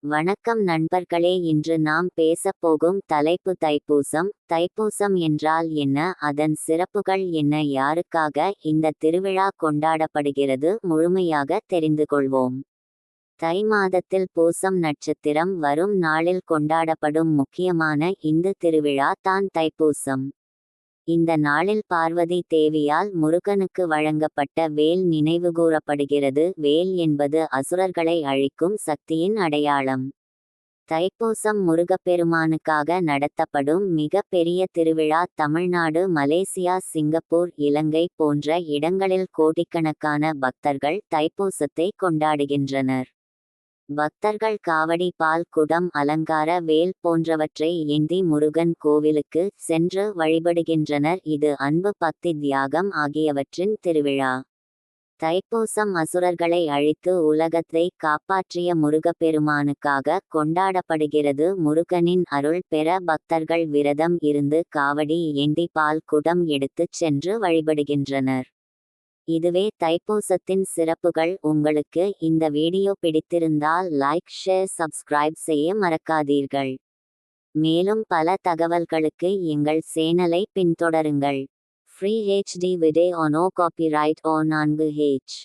வணக்கம் நண்பர்களே, இன்று நாம் பேசப் போகும் தலைப்பு தைப்பூசம். தைப்பூசம் என்றால் என்ன, அதன் சிறப்புகள் என்ன, யாருக்காக இந்த திருவிழா கொண்டாடப்படுகிறது, முழுமையாக தெரிந்து கொள்வோம். தை மாதத்தில் பூசம் நட்சத்திரம் வரும் நாளில் கொண்டாடப்படும் முக்கியமான இந்து திருவிழா தான் தைப்பூசம். இந்த நாளில் பார்வதி தேவியால் முருகனுக்கு வழங்கப்பட்ட வேல் நினைவுகூரப்படுகிறது. வேல் என்பது அசுரர்களை அழிக்கும் சக்தியின் அடையாளம். தைப்பூசம் முருகப்பெருமானுக்காக நடத்தப்படும் மிக பெரிய திருவிழா. தமிழ்நாடு, மலேசியா, சிங்கப்பூர், இலங்கை போன்ற இடங்களில் கோடிக்கணக்கான பக்தர்கள் தைப்பூசத்தை கொண்டாடுகின்றனர். பக்தர்கள் காவடி, பால் குடம், அலங்கார வேல் போன்றவற்றை ஏந்தி முருகன் கோவிலுக்கு சென்று வழிபடுகின்றனர். இது அன்பு, பக்தி, தியாகம் ஆகியவற்றின் திருவிழா. தைப்பூசம் அசுரர்களை அழித்து உலகத்தை காப்பாற்றிய முருகப்பெருமானுக்காக கொண்டாடப்படுகிறது. முருகனின் அருள் பெற பக்தர்கள் விரதம் இருந்து காவடி ஏந்தி பால் குடம் எடுத்துச் சென்று வழிபடுகின்றனர். இதுவே தைப்பூசத்தின் சிறப்புகள். உங்களுக்கு இந்த வீடியோ பிடித்திருந்தால் லைக், ஷேர், சப்ஸ்கிரைப் செய்ய மறக்காதீர்கள். மேலும் பல தகவல்களுக்கு எங்கள் சேனலை பின்தொடருங்கள். Free HD video, no copyright, 4H